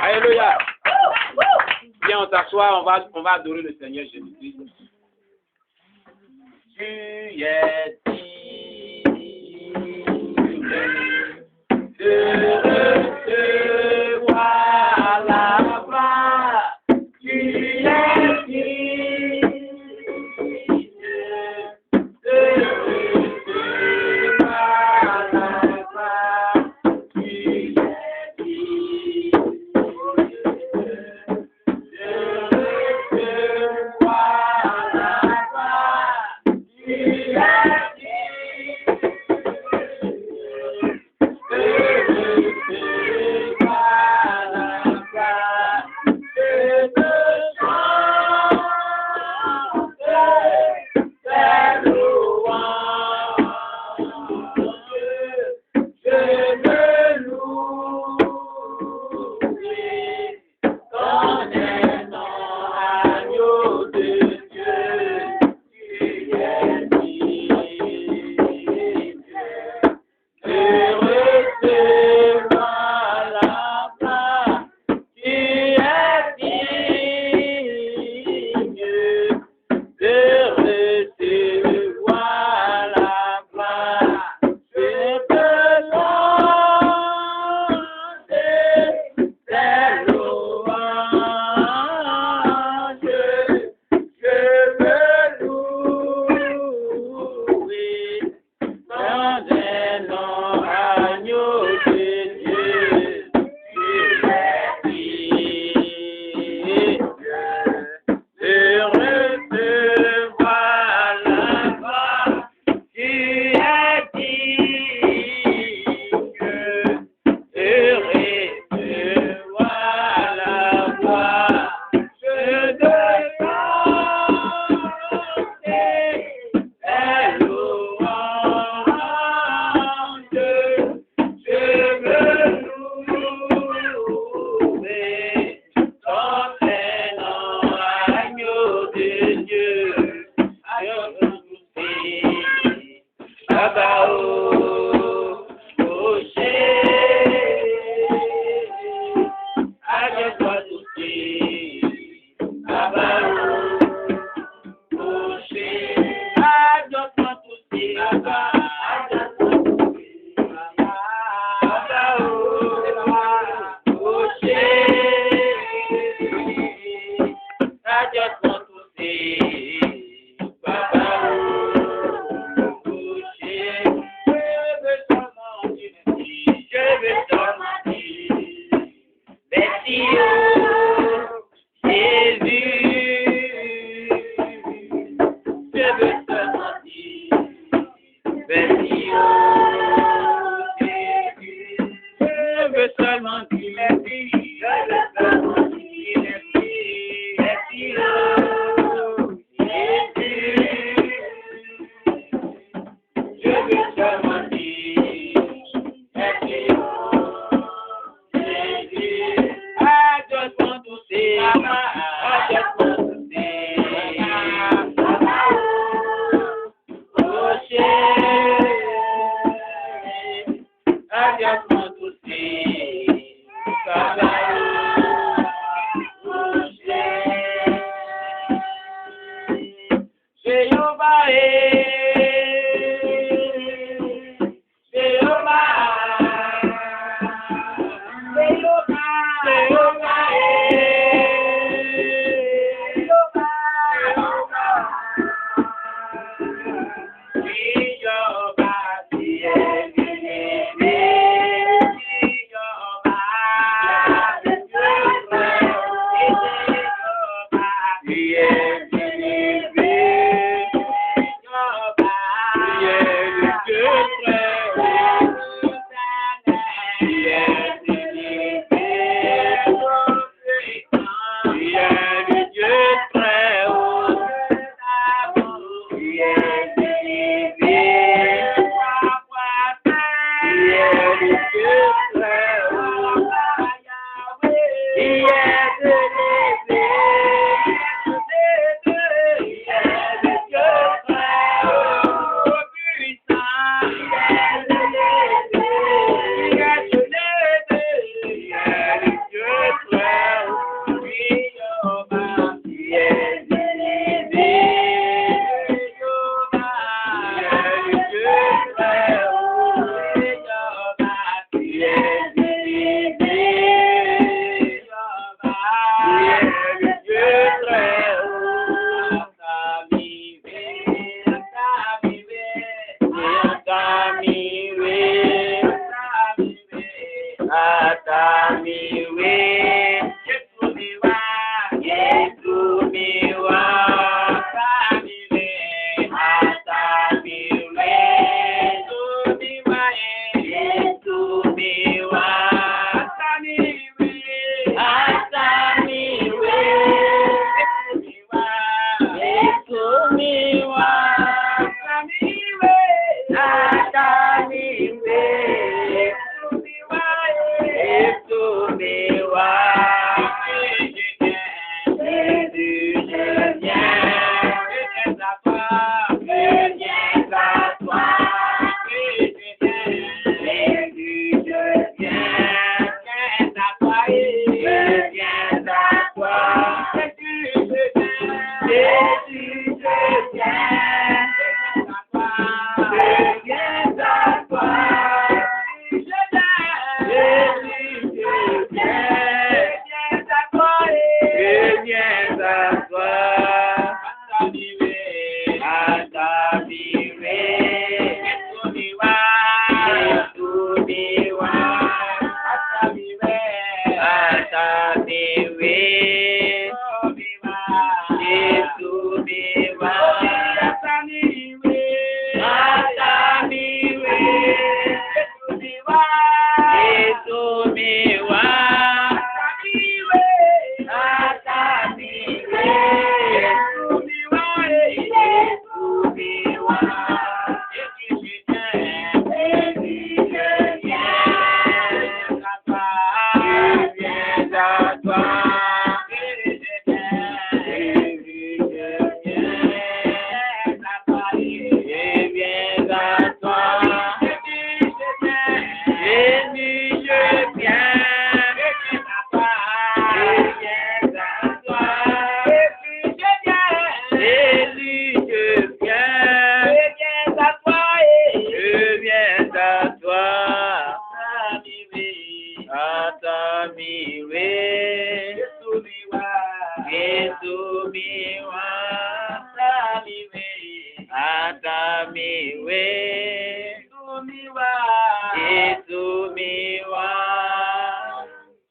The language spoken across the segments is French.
Alléluia. Viens, on s'assoit, on va adorer le Seigneur Jésus-Christ. Tu es digne de recevoir la gloire. Tu es digne de recevoir la gloire. Tu es digne de recevoir la gloire. Tu es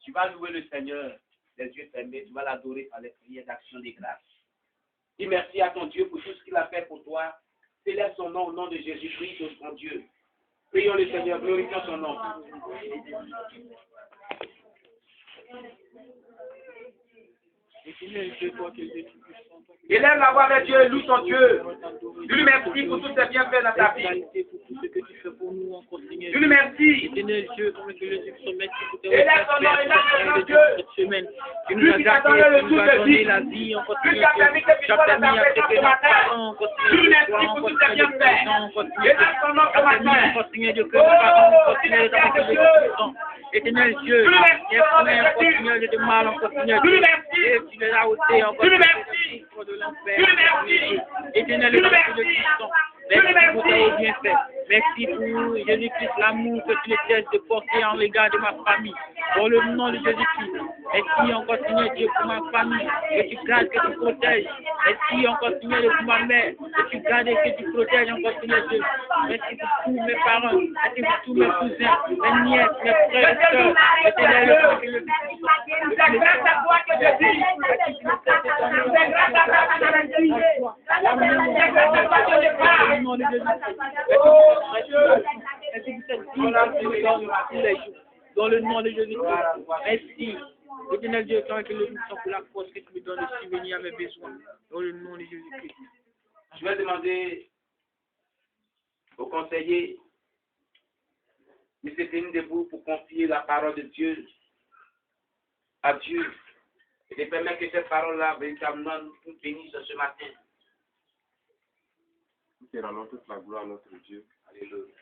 Tu vas louer le Seigneur, les yeux fermés, tu vas l'adorer par les prières d'action des grâces. Dis merci à ton Dieu pour tout ce qu'il a fait pour toi. Célèbre son nom au nom de Jésus-Christ, notre Dieu. Prions le Seigneur, glorifions son nom. Élève la voix vers Dieu, loue ton Dieu. Dis-lui merci pour tous ses bienfaits dans ta vie. Dis-lui merci. Élève ton nom, élève ton Dieu. Lui qui t'a donné le souffle de vie. Lui qui a permis que tu sois dans ta présence ce matin. Dis-lui merci pour tous ses bienfaits. Élève ton nom ce matin. Oh, dis merci à Dieu. Éternel Dieu, qui est continue de mal, on continue de et tu l'as ôté encore de l'enfer. Éternel Dieu, merci pour tes bienfaits. Merci pour Jésus-Christ, l'amour que tu ne cesses de porter en l'égard de ma famille. Dans le nom de Jésus-Christ, merci on continue Dieu pour ma famille, que tu gardes, que tu protèges. Merci on continue Dieu pour ma mère, que tu gardes et que tu protèges, on continue Dieu. Merci pour tous mes parents, merci pour tous mes cousins, mes nièces, mes frères et sœurs. Éternel, c'est grâce à toi que je dis. C'est grâce à toi que je dis. C'est grâce à toi que je parle. Oh Dieu. Dans le nom de Jésus-Christ, merci. Éternel Dieu, tant que le sang pour la force que tu me donnes de subvenir à mes besoins. Dans le nom de Jésus-Christ. Je vais demander au conseiller M. Denis Debout pour confier la parole de Dieu à Dieu et de permettre que cette parole-là véritablement nous bénisse ce matin. Nous te rendons toute la gloire à notre Dieu. Alléluia.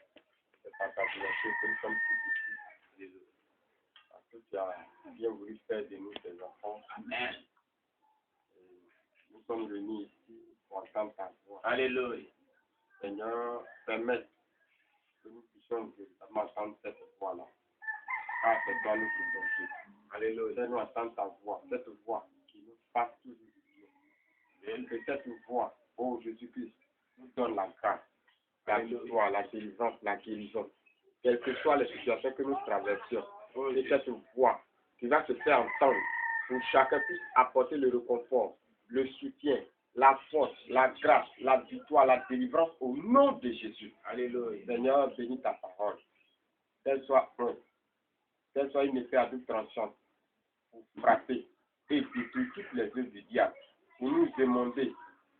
C'est par ta volonté que nous sommes tous ici. Alléluia. Parce que tu as bien voulu faire de nous tes enfants. Amen. Nous sommes venus ici pour entendre ta voix. Alléluia. Seigneur, permette que nous puissions véritablement entendre cette voix-là. Car c'est toi nous qui donnes. Alléluia. Fais-nous entendre ta voix, cette voix qui nous passe toujours du Dieu. Et que cette voix, ô Jésus-Christ, nous donne la grâce, la victoire, la délivrance, la guérison. Quelles que soient les situations que nous traversions, de cette voix qui va se faire entendre pour que chacun puisse apporter le réconfort, le soutien, la force, la grâce, la victoire, la délivrance au nom de Jésus. Alléluia. Seigneur, bénis ta parole. Qu'elle soit une épée à double tranchant pour frapper et détruire toutes les œuvres du diable, pour nous demander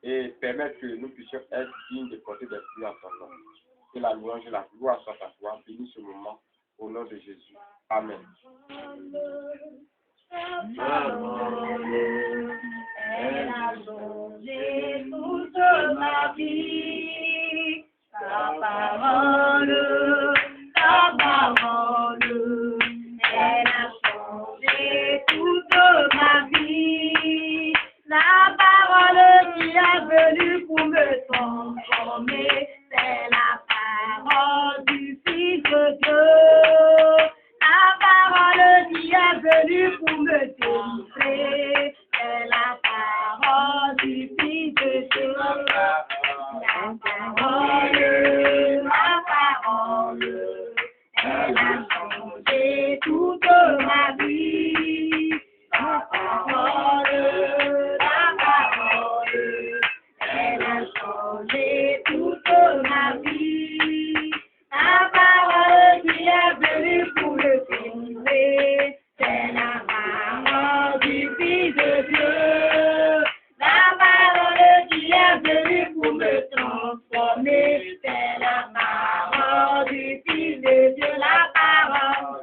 et permettre que nous puissions être dignes de porter des fruits en son nom. Que la louange et la gloire soient à toi. Bénis ce moment au nom de Jésus. Amen. Elle a changé toute ma vie. Ta parole, elle a changé toute ma vie. La parole qui est venue pour me transformer, c'est la parole du Fils de Dieu. La parole qui est venue pour me délivrer, c'est la parole du Fils de Dieu. La parole, elle a changé toute ma vie. La parole, elle a changé toute ma vie. La parole qui est venue pour me délivrer, c'est la parole du Fils de Dieu. La parole qui est venue pour me transformer, c'est la parole du Fils de Dieu. La parole,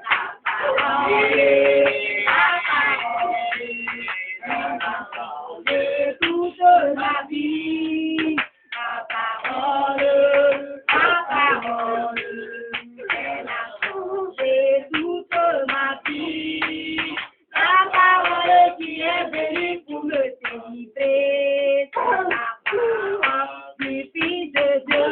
elle a changé toute ma vie. La parole, elle a changé toute ma vie. La parole qui est venue pour me délivrer, c'est la parole du Fils de Dieu.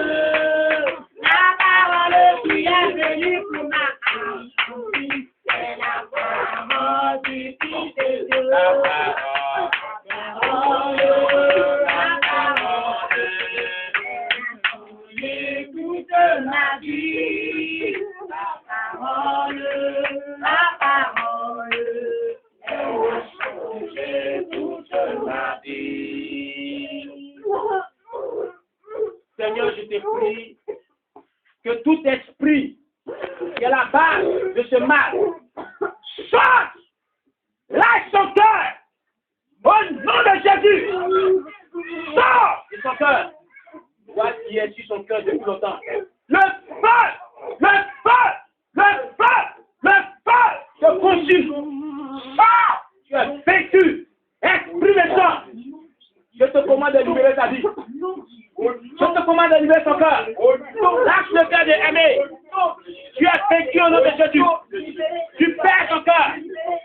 La parole qui est venue pour m'accomplir, c'est la parole du Fils de Dieu. La parole, elle a changé toute ma vie. La parole, elle a changé toute ma vie. Seigneur, je te prie que tout esprit qui est la base de ce mal sorte, lâche son cœur au nom de Jésus. Sors de son cœur. Vois qui est sur son cœur depuis longtemps. Le feu te consume. Sors. Tu es vaincu. Esprit méchant. Je te commande de libérer ta vie. Je te commande de libérer ton cœur. Lâche le cœur de aimer. Tu es vaincu au nom de Jésus. Tu perds ton cœur.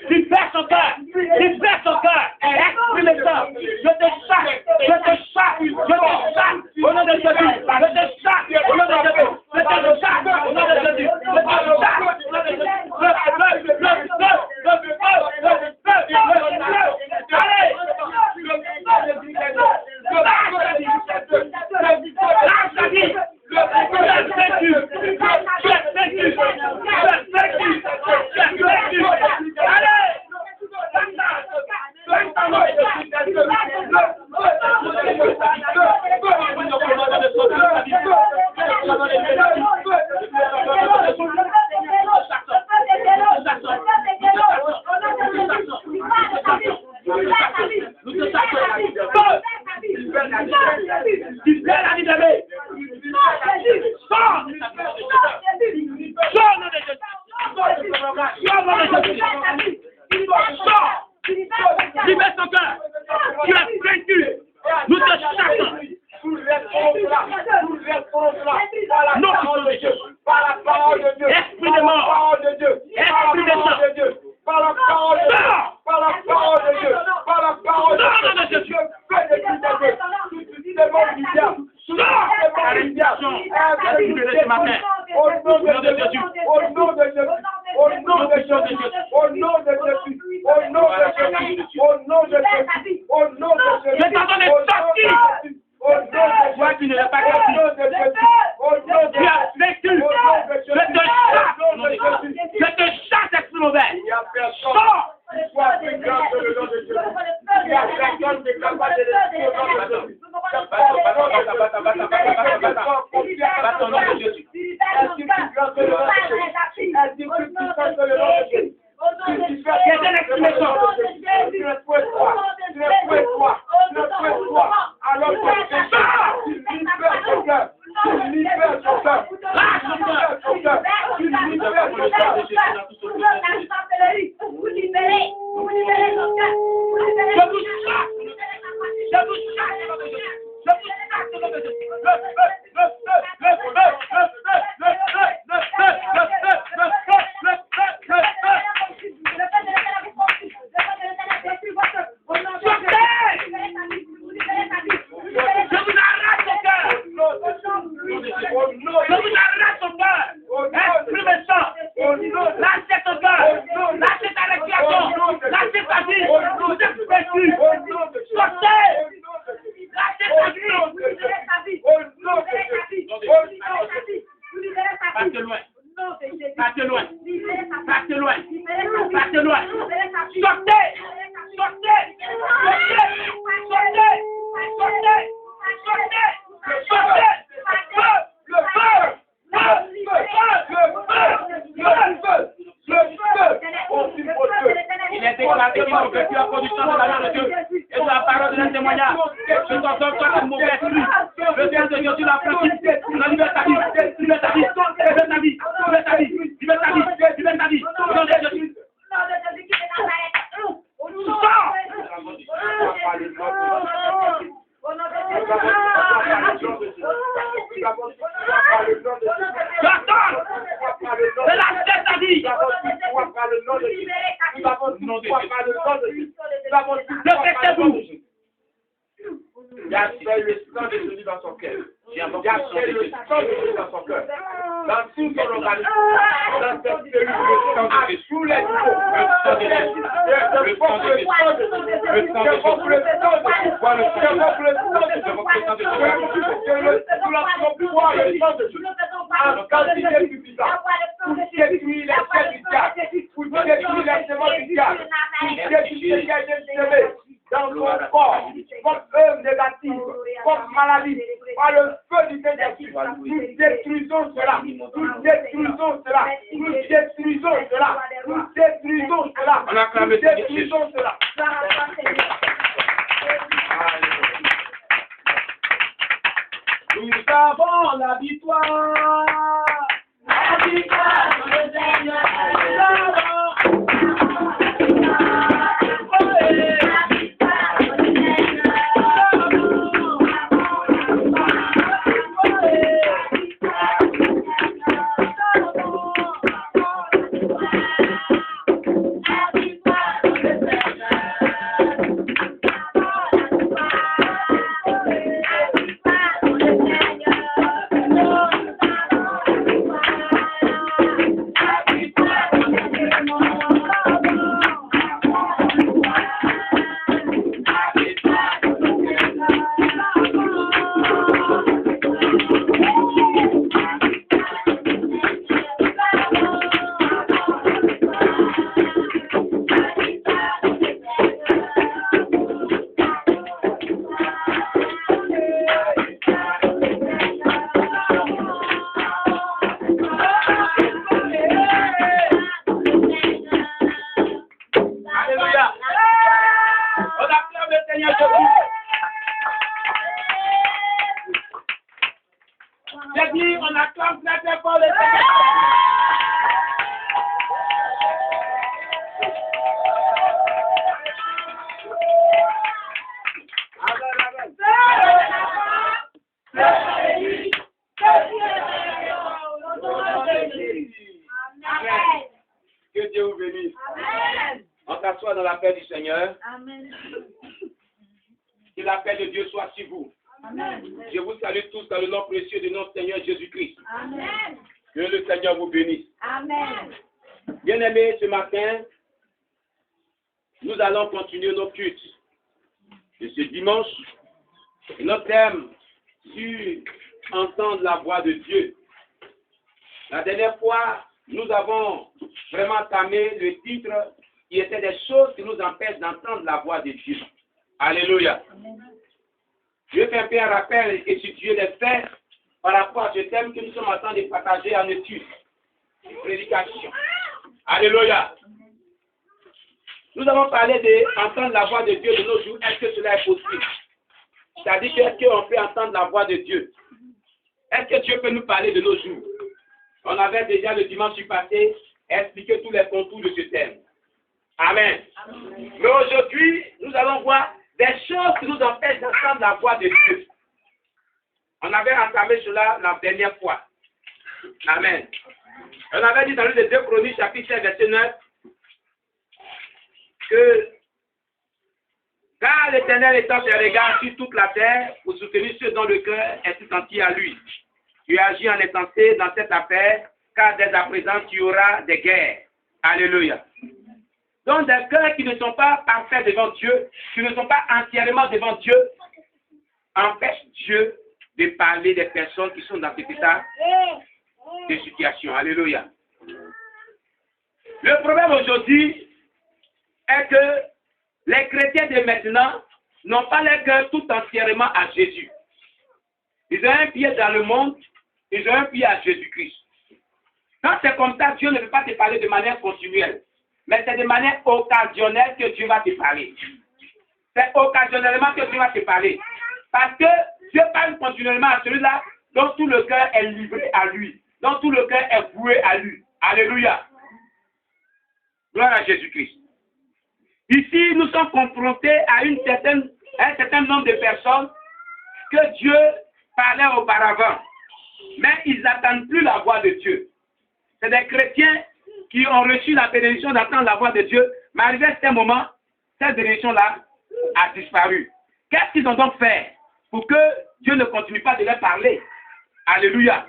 Tu perds ton cœur. Tu perds ton cœur. Esprit méchant. Je te chasse. Je te chasse. Je te chasse au nom de Jésus. Je te chasse au nom de Jésus. Je te chasse au nom de Jésus. Je te chasse au nom de Jésus. Allez. Lâche ta vie. Tu es vaincu. Tu es vaincu. Tu es vaincu. Tu es vaincu. Allez. Sors! Sois plus grand que le nom de Jésus. Il y a personne de capable de l'esprit au nom de Jésus. il y a des choses qui nous empêchent d'entendre la voix de Dieu. Alléluia. Je fais un peu un rappel et situer les faits par rapport à ce thème que nous sommes en train de partager en étude, une prédication. Alléluia. Nous avons parlé d'entendre la voix de Dieu de nos jours. Est-ce que cela est possible? C'est-à-dire qu'est-ce qu'on peut entendre la voix de Dieu? Est-ce que Dieu peut nous parler de nos jours? On avait déjà le dimanche passé expliqué tous les contours de ce thème. Amen. Amen. Mais aujourd'hui, nous allons voir des choses qui nous empêchent d'entendre la voix de Dieu. On avait entamé cela la dernière fois. Amen. On avait dit dans le 2 Chroniques, chapitre 7, verset 9, que car l'Éternel étend ses regards sur toute la terre pour soutenir ceux dont le cœur est tout entier à lui. Tu agis en intensité dans cette affaire, car dès à présent tu auras des guerres. Alléluia. Donc des cœurs qui ne sont pas parfaits devant Dieu, qui ne sont pas entièrement devant Dieu, empêchent Dieu de parler des personnes qui sont dans cet état de situation. Alléluia. Le problème aujourd'hui est que les chrétiens de maintenant n'ont pas leur cœur tout entièrement à Jésus. Ils ont un pied dans le monde, ils ont un pied à Jésus-Christ. Quand c'est comme ça, Dieu ne peut pas te parler de manière continuelle, mais c'est de manière occasionnelle que Dieu va te parler. C'est occasionnellement que Dieu va te parler. Parce que Dieu parle continuellement à celui-là dont tout le cœur est livré à lui, dont tout le cœur est voué à lui. Alléluia. Gloire à Jésus-Christ. Ici, nous sommes confrontés à un certain nombre de personnes que Dieu parlait auparavant. Mais ils n'attendent plus la voix de Dieu. C'est des chrétiens qui ont reçu la bénédiction d'attendre la voix de Dieu, mais arrivé à ce moment, cette bénédiction-là a disparu. Qu'est-ce qu'ils ont donc fait pour que Dieu ne continue pas de leur parler? Alléluia.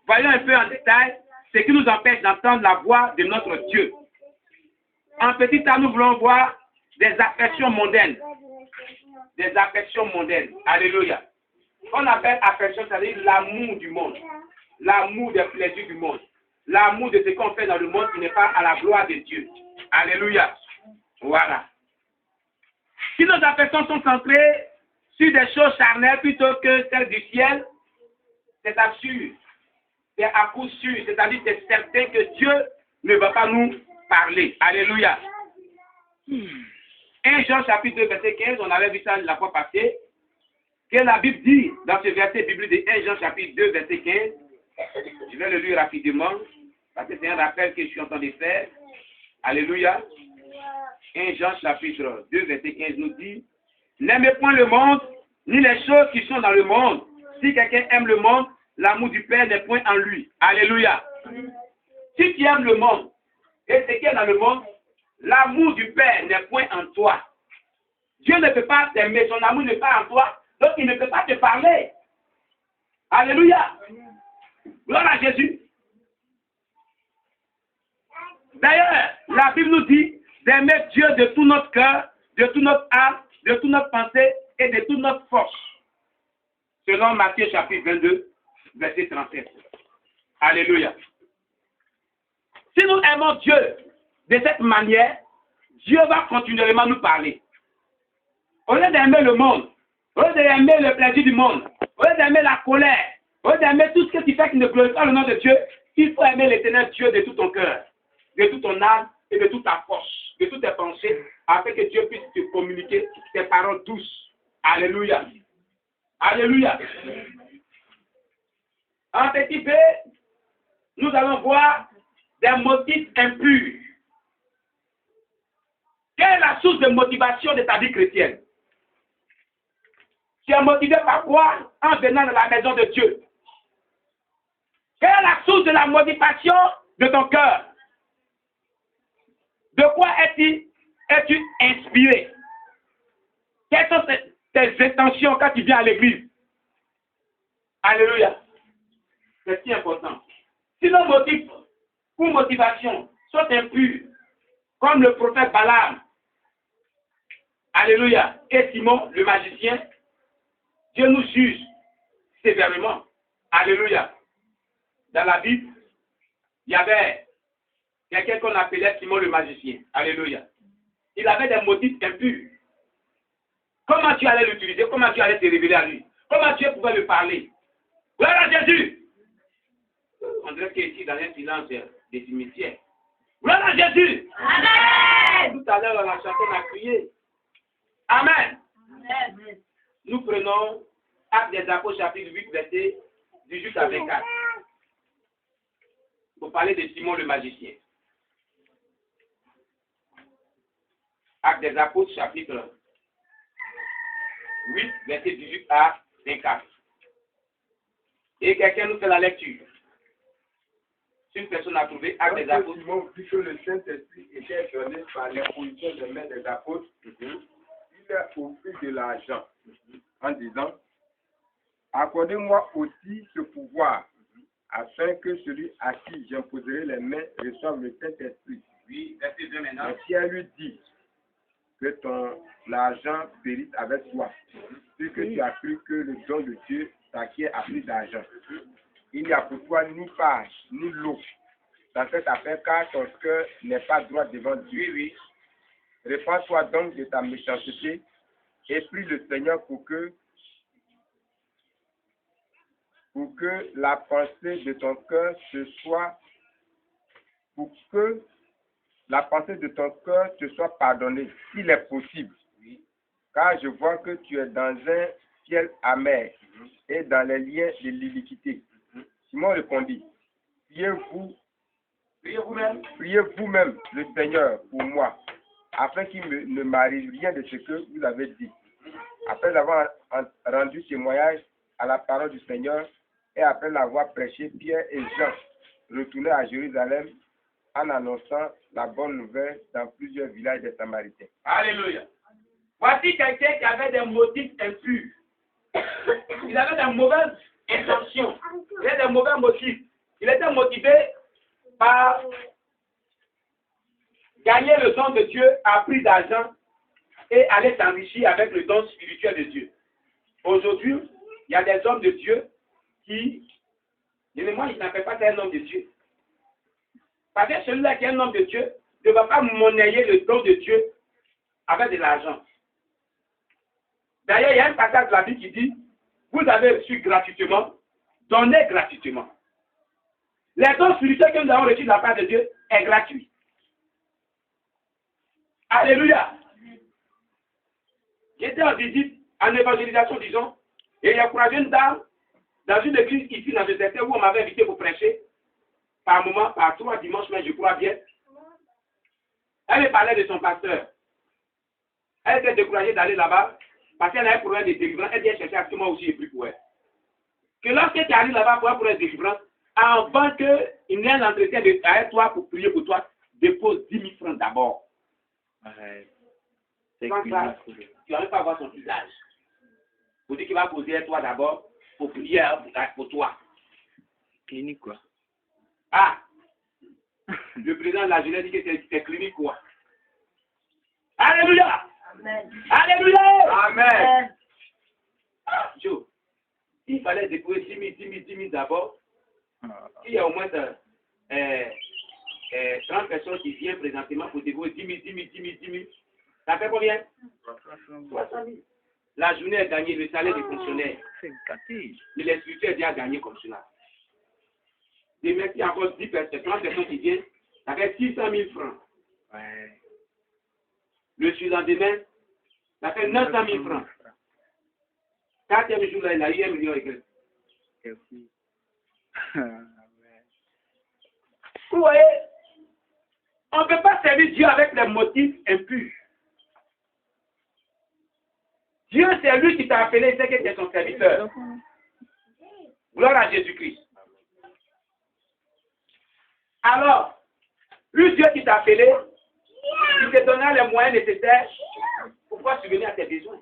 Voyons un peu en détail ce qui nous empêche d'entendre la voix de notre Dieu. En petit temps, nous voulons voir des affections mondaines. Des affections mondaines. Alléluia. On appelle affection, c'est-à-dire l'amour du monde. L'amour des plaisirs du monde. L'amour de ce qu'on fait dans le monde qui n'est pas à la gloire de Dieu. Alléluia. Voilà. Si nos affections sont centrées sur des choses charnelles plutôt que celles du ciel, c'est assuré. C'est à coup sûr. C'est-à-dire que c'est certain que Dieu ne va pas nous parler. Alléluia. 1 Jean chapitre 2 verset 15, on avait vu ça la fois passée, que la Bible dit dans ce verset biblique de 1 Jean chapitre 2 verset 15, je vais le lire rapidement, parce que c'est un rappel que je suis en train de faire. Alléluia. 1 Jean chapitre 2 verset 15 nous dit, n'aimez point le monde, ni les choses qui sont dans le monde. Si quelqu'un aime le monde, l'amour du Père n'est point en lui. Alléluia. Si tu aimes le monde, et ce qui est dans le monde, l'amour du Père n'est point en toi. Dieu ne peut pas t'aimer, son amour n'est pas en toi, donc il ne peut pas te parler. Alléluia. Gloire à Jésus. D'ailleurs, la Bible nous dit d'aimer Dieu de tout notre cœur, de toute notre âme, de toute notre pensée et de toute notre force. Selon Matthieu chapitre 22, verset 37. Alléluia. Si nous aimons Dieu de cette manière, Dieu va continuellement nous parler. Au lieu d'aimer le monde, au lieu d'aimer le plaisir du monde, au lieu d'aimer la colère, au lieu d'aimer tout ce qui fait qui ne glorifie pas le nom de Dieu, il faut aimer l'Éternel Dieu de tout ton cœur, de toute ton âme et de toute ta force, de toutes tes pensées, afin que Dieu puisse te communiquer tes paroles douces. Alléluia. Alléluia. En petit peu, nous allons voir des motifs impurs. Quelle est la source de motivation de ta vie chrétienne? Tu es motivé par quoi en venant dans la maison de Dieu? Quelle est la source de la motivation de ton cœur? De quoi es-tu inspiré? Quelles sont tes intentions quand tu viens à l'église? Alléluia. C'est si important. Si nos motifs ou motivations sont impurs, comme le prophète Balaam, alléluia, et Simon, le magicien, Dieu nous juge sévèrement. Alléluia. Dans la Bible, il y avait quelqu'un qu'on appelait Simon le magicien. Alléluia. Il avait des motifs impurs. Comment tu allais l'utiliser? Comment tu allais te révéler à lui? Comment tu pouvais lui parler? Gloire à Jésus! On dirait qu'il est ici dans un silence des cimetières. Gloire à Jésus! Amen! Tout à l'heure, la chanson a crié. Amen! Amen. Nous prenons Actes des Apôtres, chapitre 8, verset 18 à 24. Pour parler de Simon le magicien. Actes des Apôtres, chapitre 8, verset 18 à 24. Et quelqu'un nous fait la lecture. Si une personne a trouvé Actes des Apôtres. Simon vit que le Saint-Esprit était donné par l'imposition des mains des apôtres. Il a offert de l'argent en disant: accordez-moi aussi ce pouvoir, afin que celui à qui j'imposerai les mains reçoive le Saint-Esprit. Oui, verset 2 maintenant. Mais Pierre lui dit que ton argent périsse avec toi, puisque tu as cru que le don de Dieu t'acquiert à plus d'argent. Il n'y a pour toi ni part, ni lot dans cette affaire, car ton cœur n'est pas droit devant Dieu. Oui. Répands-toi donc de ta méchanceté et prie le Seigneur pour que la pensée de ton cœur te soit pardonnée, s'il est possible. Car je vois que tu es dans un ciel amer et dans les liens de l'iniquité. Simon répondit: priez vous-même le Seigneur pour moi, afin qu'il ne m'arrive rien de ce que vous avez dit. Après avoir rendu témoignage à la parole du Seigneur et après l'avoir prêché, Pierre et Jean retournèrent à Jérusalem en annonçant la bonne nouvelle dans plusieurs villages des Samaritains. Alléluia. Voici quelqu'un qui avait des motifs impurs. Il avait des mauvaises intentions. Il avait des mauvais motifs. Il était motivé par gagner le don de Dieu à prix d'argent et aller s'enrichir avec le don spirituel de Dieu. Aujourd'hui, il y a des hommes de Dieu qui, moi, il n'appelle pas un homme de Dieu. Parce que celui-là qui est un homme de Dieu ne va pas monnayer le don de Dieu avec de l'argent. D'ailleurs, il y a un passage de la Bible qui dit: vous avez reçu gratuitement, donnez gratuitement. Les dons spirituels que nous avons reçus de la part de Dieu est gratuit. Alléluia. J'étais en visite, en évangélisation, disons, et il y a croisé une dame dans une église ici, dans le secteur où on m'avait invité pour prêcher, par moment, par 3 dimanches, mais je crois bien. Elle me parlait de son pasteur. Elle était découragée d'aller là-bas, parce qu'elle avait un problème de délivrance. Elle vient chercher à ce que moi aussi j'ai pris pour elle. Que lorsque tu arrives là-bas pour un problème de délivrance, avant qu'il n'y ait un entretien avec toi pour prier pour toi, dépose 10 000 francs d'abord. Tu vas même pas voir son visage. Vous dites qu'il va poser à toi d'abord pour prier pour toi. Clinique quoi? Ah! Le président de la jeunesse dit que c'est clinique quoi? Alléluia! Amen. Alléluia! Amen. Joe, il fallait découvrir 10 000 d'abord. Il y a au moins 30 personnes qui viennent présentement pour découvrir 10 000. Ça fait combien? 300 000. La journée est gagnée, le salaire des fonctionnaires. Mais les structures déjà gagné comme cela. Demain, il y a encore 10 personnes, 30 personnes qui viennent, ça fait 600 000 francs. Ouais. Le surlendemain, ça fait 900 000 francs. 4e jour, là, il a eu 1 million et quelques. Vous voyez, on ne peut pas servir Dieu avec des motifs impurs. Dieu, c'est lui qui t'a appelé, c'est que tu es son serviteur. Gloire à Jésus-Christ. Alors, lui, Dieu qui t'a appelé, il te donnera les moyens nécessaires pour pouvoir subvenir à tes besoins.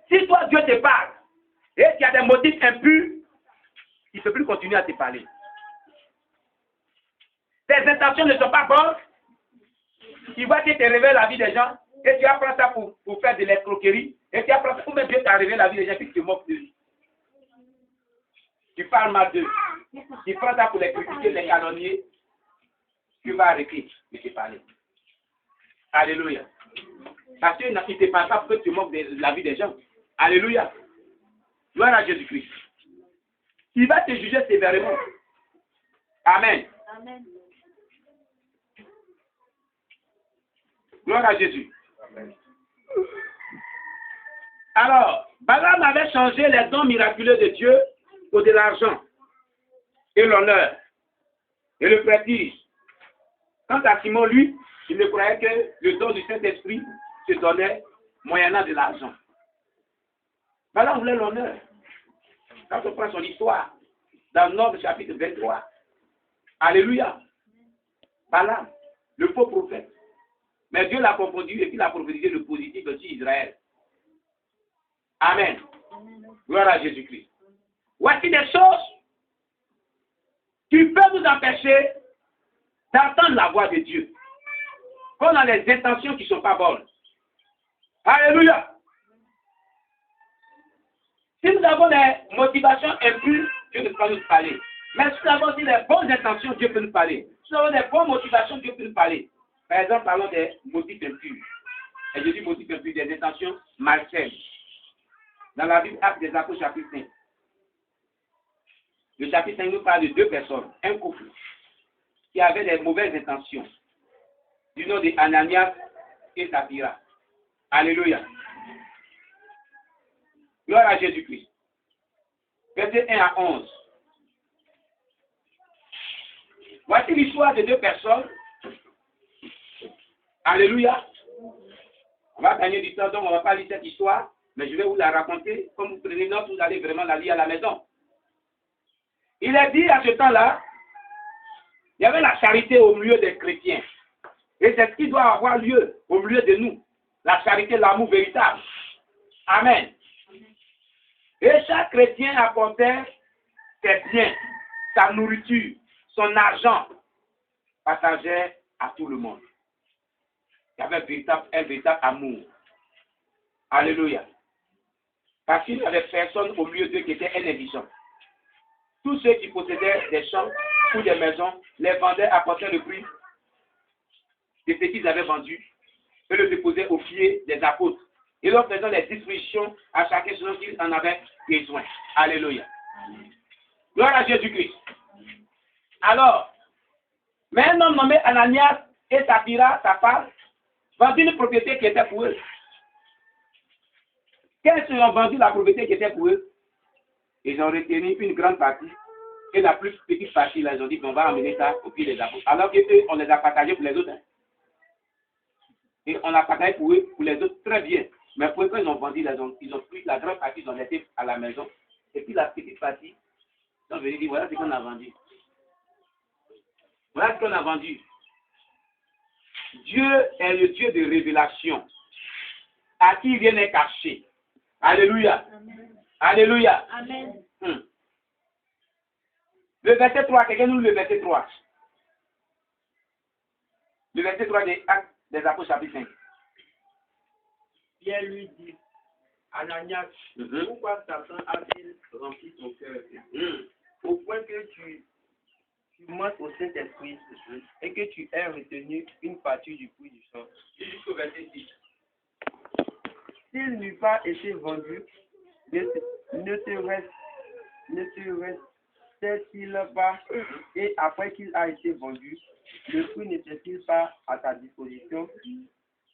Si toi, Dieu te parle, et qu'il y a des motifs impurs, il ne peut plus continuer à te parler. Tes intentions ne sont pas bonnes, il va te révéler la vie des gens, et tu apprends ça pour faire de l'escroquerie, et tu apprends ça pour même Dieu t'a révélé la vie des gens, puis tu te moques de lui. Tu parles mal d'eux. Tu prends ça pour les critiquer, les canonniers. tu vas arrêter de te parler. Alléluia. Parce qu'il ne te parle pas pour que tu moques de la vie des gens. Alléluia. Gloire à Jésus-Christ. Il va te juger sévèrement. Amen. Amen. Gloire à Jésus. Amen. Alors, Balaam avait changé les dons miraculeux de Dieu pour de l'argent et l'honneur et le prestige. Quant à Simon, lui, il ne croyait que le don du Saint-Esprit se donnait moyennant de l'argent. Balaam voulait l'honneur. Quand on prend son histoire, dans Nombre chapitre 23, alléluia, Balaam, le faux prophète. Mais Dieu l'a confondu et puis il a prophétisé le positif de Israël. Amen. Gloire à Jésus-Christ. Voici des choses qui peuvent nous empêcher d'entendre la voix de Dieu. Quand on a des intentions qui ne sont pas bonnes. Alléluia. Si nous avons des motivations impures, Dieu ne peut pas nous parler. Mais si nous avons aussi des bonnes intentions, Dieu peut nous parler. Si nous avons des bonnes motivations, Dieu peut nous parler. Par exemple, parlons des motifs impurs. Et je dis motifs impurs, des intentions malsaines. Dans la Bible, Actes des Apôtres, chapitre 5. Le chapitre 5 nous parle de deux personnes, un couple, qui avaient des mauvaises intentions, du nom de Ananias et Saphira. Alléluia. Gloire à Jésus-Christ. Versets 1 à 11. Voici l'histoire de deux personnes. Alléluia. On va gagner du temps, donc on ne va pas lire cette histoire, mais je vais vous la raconter. Comme vous prenez note, vous allez vraiment la lire à la maison. Il est dit à ce temps-là, il y avait la charité au milieu des chrétiens. Et c'est ce qui doit avoir lieu au milieu de nous. La charité, l'amour véritable. Amen. Et chaque chrétien apportait ses biens, sa nourriture, son argent, partageait à tout le monde. Il y avait un véritable amour. Alléluia. Parce qu'il n'y avait personne au milieu d'eux qui était un indigent. Tous ceux qui possédaient des champs ou des maisons les vendaient, apportaient le prix de ce qu'ils avaient vendu et le déposaient aux pieds des apôtres. Et leur faisant les dispositions à chacun selon qu'il en avait besoin. Alléluia. Gloire à Jésus-Christ. Alors, mais un homme nommé Ananias et Saphira, sa femme, vendit une propriété qui était pour eux. Quand ils ont vendu la propriété qui était pour eux, ils ont retenu une grande partie et la plus petite partie, là, ils ont dit qu'on va amener ça au pied des apôtres. Alors qu'eux, on les a partagés pour les autres. Hein. Et on a partagé pour eux, pour les autres, très bien. Mais pour eux, quand ils ont vendu, ils ont pris la grande partie, ils ont laissé à la maison. Et puis la petite partie, ils sont venus dire, voilà ce qu'on a vendu. Voilà ce qu'on a vendu. Dieu est le Dieu de révélation. À qui il vient est caché. Alléluia. Amen. Alléluia. Amen. Le verset 3, quelqu'un nous le verset 3. Le verset 3 des Actes des Apôtres, chapitre 5. Pierre lui dit, Ananias, pourquoi Satan a-t-il rempli ton cœur au point que tu mentes au Saint-Esprit et que tu aies retenu une partie du prix du sang. Jusqu'au verset 6. S'il n'eût pas été vendu, ne te restait-il pas, et après qu'il a été vendu, le prix n'était-il pas à ta disposition?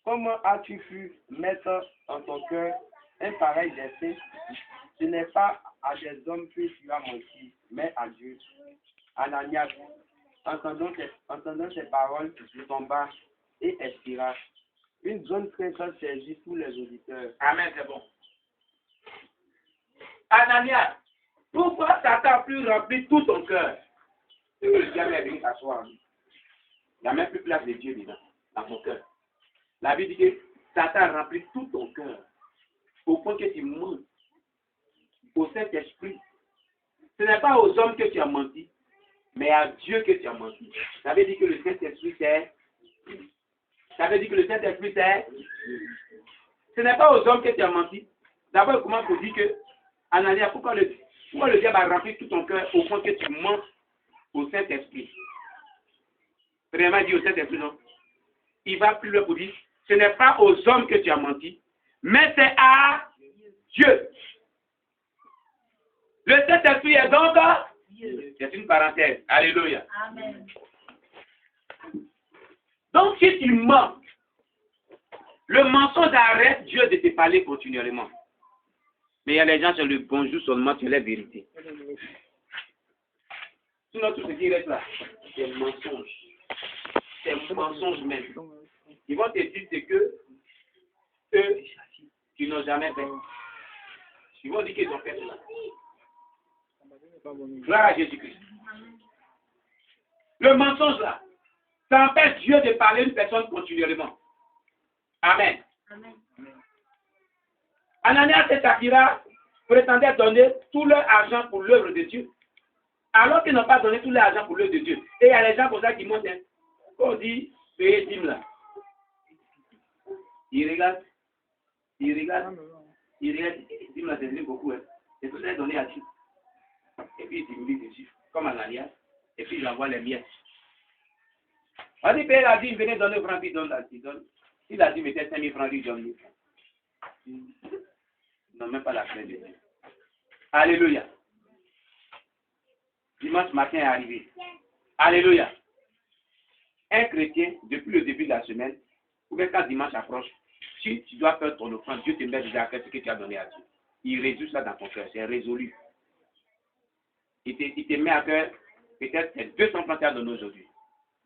Comment as-tu pu mettre en ton cœur un pareil dessein? Ce n'est pas à des hommes que tu as menti, mais à Dieu. Ananias, entendant ces paroles, tomba et expira. Une grande crainte saisit tous les auditeurs. Amen, c'est bon. Ananias, pourquoi Satan a pu remplir tout ton cœur? C'est que le diable est venu s'asseoir. Il n'y a même plus place de Dieu dedans, dans ton cœur. La Bible dit que Satan a rempli tout ton cœur, au point que tu mens au Saint-Esprit. Ce n'est pas aux hommes que tu as menti, mais à Dieu que tu as menti. Ça veut dire que le Saint-Esprit c'est... Ça veut dire que le Saint-Esprit c'est... Ce n'est pas aux hommes que tu as menti. D'abord, comment on dit que, Ananias, pourquoi le diable a rempli tout ton cœur au point que tu mens au Saint-Esprit? Premièrement, il dit au Saint-Esprit, non. Il va plus loin pour dire, ce n'est pas aux hommes que tu as menti, mais c'est à Dieu. Le Saint-Esprit est donc c'est une parenthèse. Alléluia. Amen. Donc, si tu mens, le mensonge arrête Dieu de te parler continuellement. Mais il y a les gens sur le bonjour seulement sur la vérité. Sinon, tout ce qui reste là, c'est mensonge. C'est mensonge même. Ils vont te dire ce que eux, qui n'ont jamais fait. Ils vont dire qu'ils ont fait cela. Gloire à Jésus-Christ. Le mensonge là, ça empêche Dieu de parler à une personne continuellement. Amen. Amen. Ananias et Saphira prétendaient donner tout leur argent pour l'œuvre de Dieu, alors qu'ils n'ont pas donné tout leur argent pour l'œuvre de Dieu. Et il y a les gens comme ça qui montent, hein, on dit, payez dîme là. Ils regardent, dîme là, c'est beaucoup, hein. C'est tout ça donné à Dieu. Et puis ils diminuent dessus, comme Ananias, et puis ils envoient les miettes. On dit, paye la dîme, venez donner francs, puis donne la dîme. Si la dîme était 5 000 francs, lui donne 1 000 francs. Ils n'ont même pas la crainte de Dieu. Alléluia. Dimanche matin est arrivé. Alléluia. Un chrétien, depuis le début de la semaine, ou même quand dimanche approche, si tu dois faire ton offrande, Dieu te met déjà à cœur ce que tu as donné à Dieu. Il résout ça dans ton cœur, c'est résolu. Il te met à cœur, peut-être c'est 200 francs à donner aujourd'hui.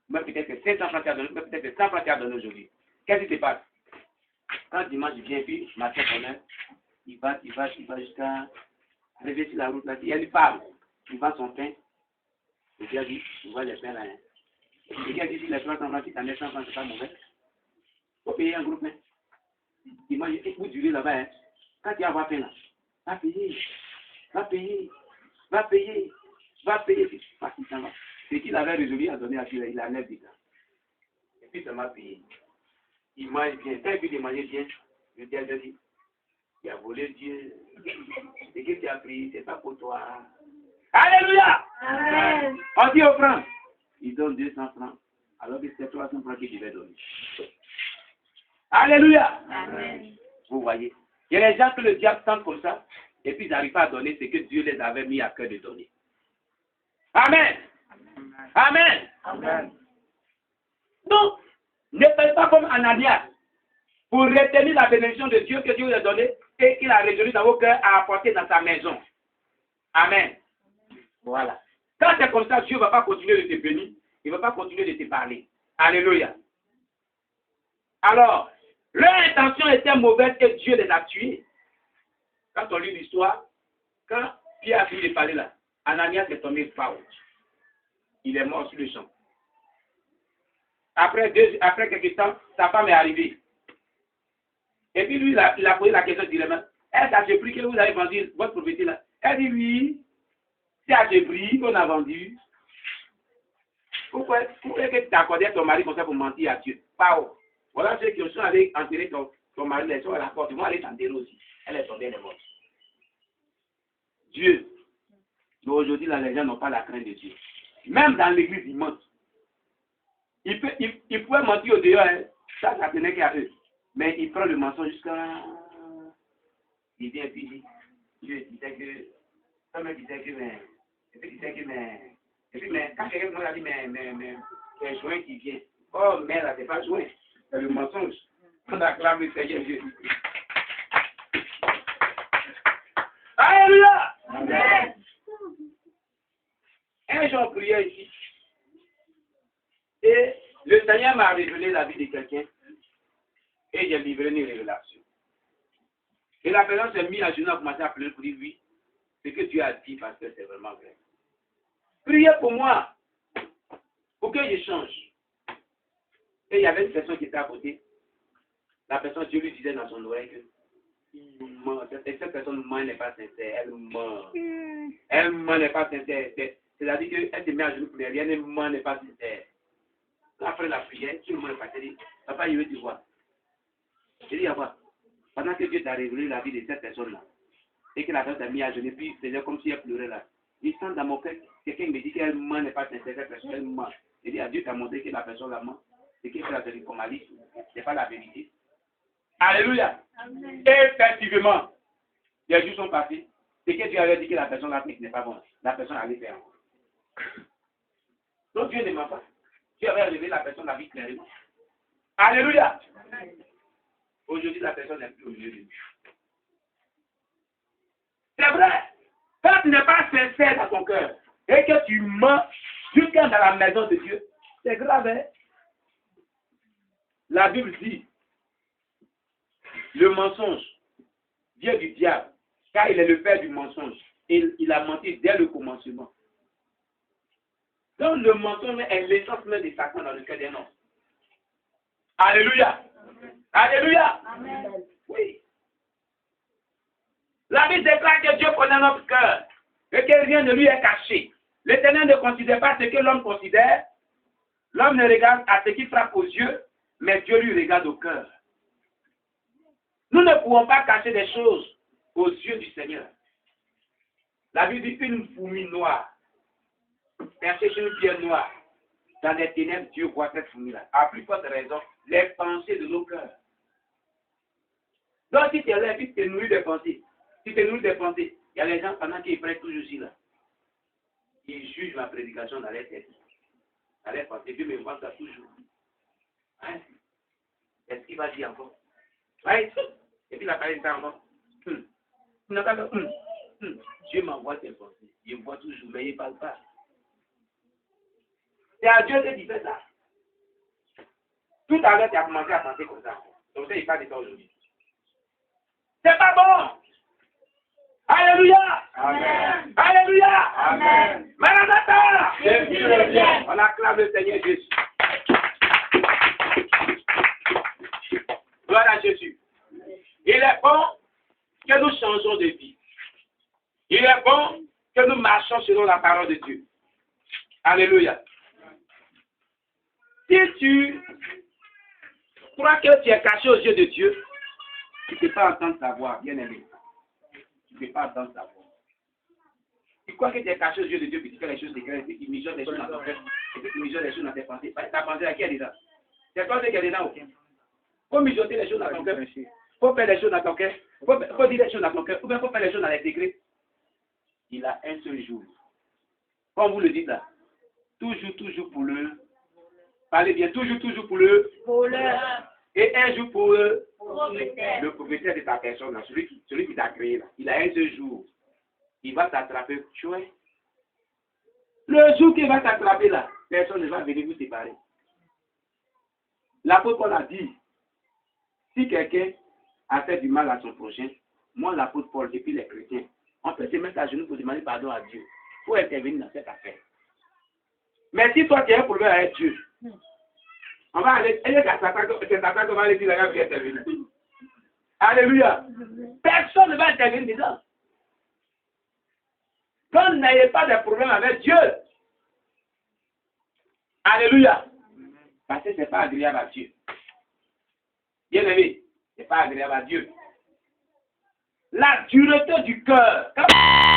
Mais peut-être que 500 francs à donner, mais peut-être que 100 francs à donner aujourd'hui. Qu'est-ce qui se passe? Quand dimanche il vient, puis matin, il va jusqu'à arriver sur la route là, il parle, il vend son pain, et puis il dit, il voit les pains là. Et puis il dit, les 300 francs, si tu en as 100 francs, c'est pas mauvais. Il faut payer un groupe pain. Il mange, il faut durer là-bas, hein. Quand tu vas pain là, va payer. Ce qu'il avait résolu à donner à Dieu, il enlève dedans. Et puis ça m'a payé. Il mange bien. Quand il manger bien, le diable dit, il a volé Dieu. Ce que tu as pris, c'est pas pour toi. Alléluia! Amen. On dit offrande. Il donne 200 francs, alors que c'est 300 francs qu'il devait donner. Alléluia! Amen. Vous voyez, il y a des gens que le diable tente comme ça, et puis ils n'arrivent pas à donner ce que Dieu les avait mis à cœur de donner. Amen! Amen! Amen. Donc, ne faites pas comme Ananias pour retenir la bénédiction de Dieu que Dieu vous a donnée et qu'il a résolu dans vos cœurs à apporter dans sa maison. Amen. Voilà. Quand c'est comme ça, Dieu ne va pas continuer de te bénir, il ne va pas continuer de te parler. Alléluia. Alors, leur intention était mauvaise et Dieu les a tués. Quand on lit l'histoire, quand Pierre a fini de parler là, Ananias est tombé out. Il est mort sur le champ. Après quelques temps, sa femme est arrivée. Et puis lui, il a posé la question directement. Est-ce à ce prix que vous avez vendu votre propriété là? Elle dit oui. C'est à ce prix qu'on a vendu. Pourquoi est-ce que tu t'as accordé à ton mari comme ça pour mentir à Dieu? Pas. Voilà ceux qui sont allés enterrer ton mari, ils sont à la porte. Ils vont aller t'enterrer aussi. Elle est tombée, elle est morte. Dieu. Mais aujourd'hui, là, les gens n'ont pas la crainte de Dieu. Même dans l'église, ils mentent. Il pouvait mentir au dehors, hein. Ça tenait qu'à eux. Mais il prend le mensonge jusqu'à... Il vient et puis il dit, Dieu disait que... Ça me disait que... Et puis il disait que... Et puis, quand quelqu'un m'a dit, c'est joint qui vient. Oh, mais là, c'est pas joint. C'est le mensonge. On acclame le Seigneur Jésus. Alléluia! Amen. Un jour, on priait ici. Et le Seigneur m'a révélé la vie de quelqu'un. Et j'ai livré une révélation. Et la personne s'est mise à genoux, a commencé à pleurer pour dire oui. Ce que Dieu a dit, parce que c'est vraiment vrai. Priez pour moi. Pour que je change. Et il y avait une personne qui était à côté. La personne, Dieu lui disait dans son oreille que cette personne ment, n'est pas sincère. Elle ment. Elle ment, n'est pas sincère. C'est-à-dire qu'elle se met à genoux pour rien. Elle ment, n'est pas sincère. Après la prière, tout le monde est passé. Il dit, papa, il veut te voir. Je dis, quoi? Pendant que Dieu t'a révélé la vie de cette personne-là, et que la personne t'a mis à genoux, puis c'est comme si elle pleurait là. Il sent dans mon cœur, quelqu'un me dit qu'elle ment, n'est pas sincère, cette personne, elle ment. C'est-à-dire, Dieu t'a montré que la personne la ment, c'est qu'il fait la formalisme, c'est pas la vérité. Alléluia. Effectivement, les jours sont passés. C'est que Dieu avait dit que la personne là n'est pas bonne. La personne allait faire. Donc Dieu ne ment pas. Dieu avait révélé la personne la vie clairement. Alléluia. Aujourd'hui, la personne n'est plus au milieu de Dieu. C'est vrai. Quand tu n'es pas sincère dans ton cœur et que tu mens jusqu'à dans la maison de Dieu, c'est grave. Hein? La Bible dit, le mensonge vient du diable, car il est le père du mensonge. Et il a menti dès le commencement. Donc le mensonge est l'essence même de Satan dans le cœur d'un homme. Alléluia. Alléluia. Amen. Oui. La Bible déclare que Dieu connaît notre cœur et que rien ne lui est caché. L'Éternel ne considère pas ce que l'homme considère. L'homme ne regarde à ce qui frappe aux yeux, mais Dieu lui regarde au cœur. Nous ne pouvons pas cacher des choses aux yeux du Seigneur. La Bible dit une fourmi noire, perchée sur une pierre noire. Dans les ténèbres, Dieu voit cette fourmi-là. À plus forte raison, les pensées de nos cœurs. Donc, si tu es là, puis tu te nourris des pensées. Si tu te nourris des pensées, il y a les gens pendant qu'ils prêtent toujours ici là. Ils jugent ma prédication dans les têtes. Dans les pensées. Dieu me voit ça toujours. Hein? Est-ce qu'il va dire encore? Ouais. Et puis il a parlé de ça encore. Dieu m'envoie tes pensées. Je vois toujours, mais il ne parle pas. C'est à Dieu que tu fais ça. Tout à l'heure, tu as commencé à penser comme ça. Donc ça, il parle de ça aujourd'hui. C'est pas bon. Alléluia. Amen. Alléluia. Amen. Maranatha. Jésus revient. On acclame le Seigneur Jésus. Gloire à Jésus. Il est bon que nous changeons de vie. Il est bon que nous marchons selon la parole de Dieu. Alléluia. Si tu crois que tu es caché aux yeux de Dieu, tu ne peux pas entendre sa voix, bien aimé. Tu ne peux pas entendre sa voix. Tu crois que tu es caché aux yeux de Dieu, puis tu fais les choses secrètes, et tu mijotes les choses dans ton cœur, et puis tu mijotes les choses dans tes pensées. Ta pensée à qui est dedans? C'est toi qui est dedans, ok? Faut mijoter les choses dans ton cœur. Faut faire les choses dans ton cœur. Faut dire les choses dans ton cœur. Ou bien faut faire les choses dans les secrets. Il a un seul jour. Comme vous le dites là. Toujours pour le. Parlez bien. Toujours pour le. Voleur. Et un jour pour le. Propriétaire. Le propriétaire de ta personne là. Celui qui t'a créé là. Il a un seul jour. Il va t'attraper. Tu vois. Le jour qu'il va t'attraper là, personne ne va venir vous séparer. L'apôtre Paul a dit, si quelqu'un a fait du mal à son prochain, moi l'apôtre Paul et puis les chrétiens, on peut se mettre à genoux pour demander pardon à Dieu. Il faut intervenir dans cette affaire. Mais si toi tu as un problème avec Dieu, on va aller, c'est Satan qu'on va aller dire là, il va intervenir. Alléluia. Personne ne va intervenir dedans. Donc n'ayez pas de problème avec Dieu. Alléluia. Parce que ce n'est pas agréable à Dieu. Bien aimé, ce n'est pas agréable à Dieu. La dureté du cœur.